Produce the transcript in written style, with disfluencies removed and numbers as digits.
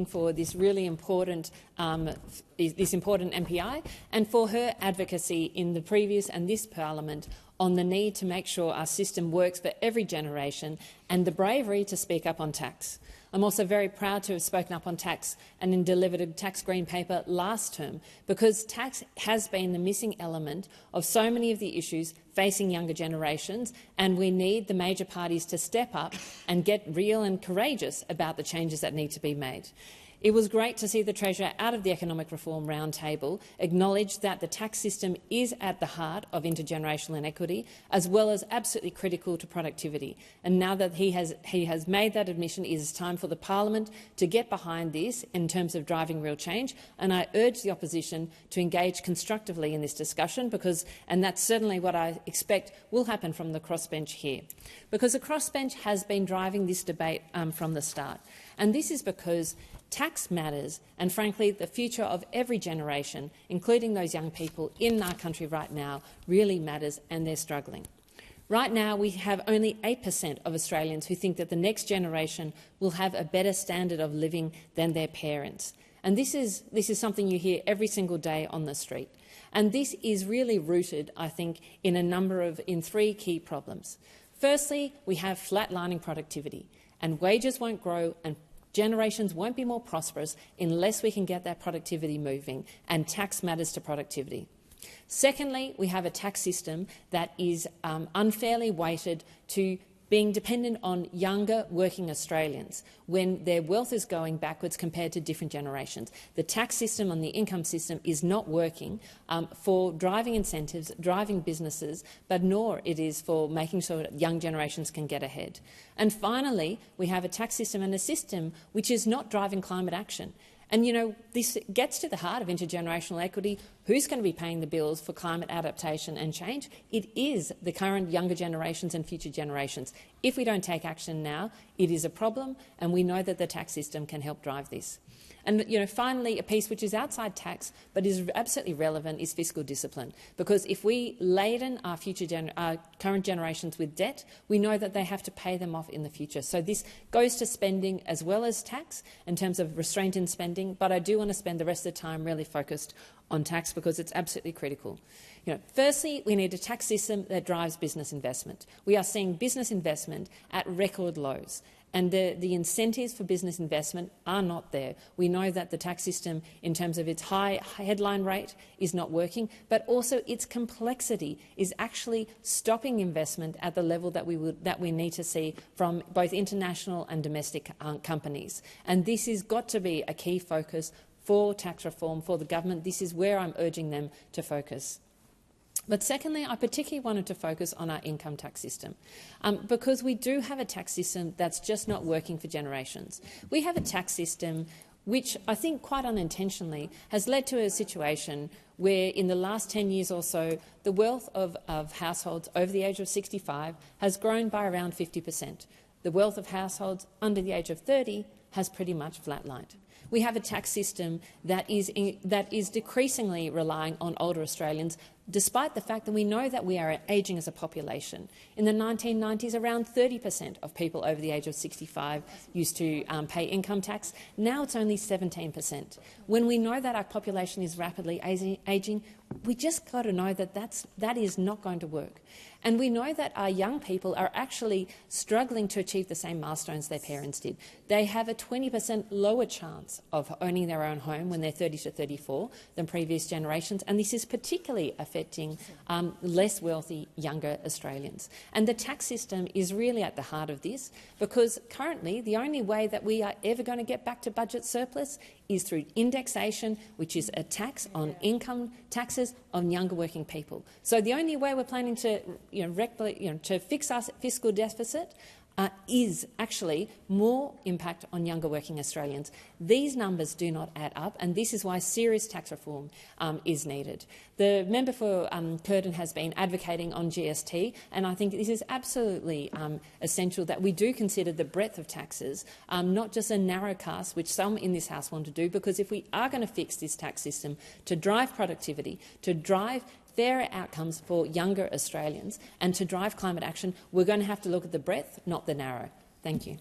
for this really important MPI, and for her advocacy in the previous and this parliament on the need to make sure our system works for every generation, and the bravery to speak up on tax. I'm also very proud to have spoken up on tax and then delivered a tax green paper last term, because tax has been the missing element of so many of the issues facing younger generations, and we need the major parties to step up and get real and courageous about the changes that need to be made. It was great to see the Treasurer out of the Economic Reform Roundtable acknowledge that the tax system is at the heart of intergenerational inequity, as well as absolutely critical to productivity. And now that he has made that admission, it is time for the parliament to get behind this in terms of driving real change. And I urge the opposition to engage constructively in this discussion, and that's certainly what I expect will happen from the crossbench here. Because the crossbench has been driving this debate from the start. And this is because tax matters, and frankly the future of every generation, including those young people in our country right now, really matters, and they're struggling. Right now we have only 8% of Australians who think that the next generation will have a better standard of living than their parents. And this is something you hear every single day on the street. And this is really rooted, I think, in three key problems. Firstly, we have flatlining productivity, and wages won't grow and generations won't be more prosperous unless we can get that productivity moving, and tax matters to productivity. Secondly, we have a tax system that is unfairly weighted to being dependent on younger working Australians when their wealth is going backwards compared to different generations. The tax system and the income system is not working for driving incentives, driving businesses, but nor it is for making sure that young generations can get ahead. And finally, we have a tax system and a system which is not driving climate action. And, this gets to the heart of intergenerational equity. Who's going to be paying the bills for climate adaptation and change? It is the current younger generations and future generations. If we don't take action now, it is a problem, and we know that the tax system can help drive this. And finally, a piece which is outside tax but is absolutely relevant is fiscal discipline. Because if we laden our current generations with debt, we know that they have to pay them off in the future. So this goes to spending as well as tax in terms of restraint in spending. But I do want to spend the rest of the time really focused on tax because it's absolutely critical. Firstly, we need a tax system that drives business investment. We are seeing business investment at record lows, and the incentives for business investment are not there. We know that the tax system, in terms of its high headline rate, is not working, but also its complexity is actually stopping investment at the level that we need to see from both international and domestic companies. And this has got to be a key focus for tax reform for the government. This is where I'm urging them to focus. But secondly, I particularly wanted to focus on our income tax system, because we do have a tax system that's just not working for generations. We have a tax system which, I think quite unintentionally, has led to a situation where in the last 10 years or so, the wealth of households over the age of 65 has grown by around 50%. The wealth of households under the age of 30 has pretty much flatlined. We have a tax system that is decreasingly relying on older Australians, despite the fact that we know that we are ageing as a population. In the 1990s, around 30% of people over the age of 65 used to pay income tax. Now it's only 17%. When we know that our population is rapidly ageing, we just got to know that that is not going to work. And we know that our young people are actually struggling to achieve the same milestones their parents did. They have a 20% lower chance of owning their own home when they're 30 to 34 than previous generations, and this is particularly affecting less wealthy younger Australians. And the tax system is really at the heart of this, because currently the only way that we are ever going to get back to budget surplus is through indexation, which is a tax on income taxes on younger working people. So the only way we're planning to, to fix our fiscal deficit is actually more impact on younger working Australians. These numbers do not add up, and this is why serious tax reform is needed. The member for Curtin has been advocating on GST, and I think this is absolutely essential that we do consider the breadth of taxes, not just a narrow cast, which some in this House want to do, because if we are going to fix this tax system to drive productivity, to drive fairer outcomes for younger Australians and to drive climate action, we're going to have to look at the breadth, not the narrow. Thank you.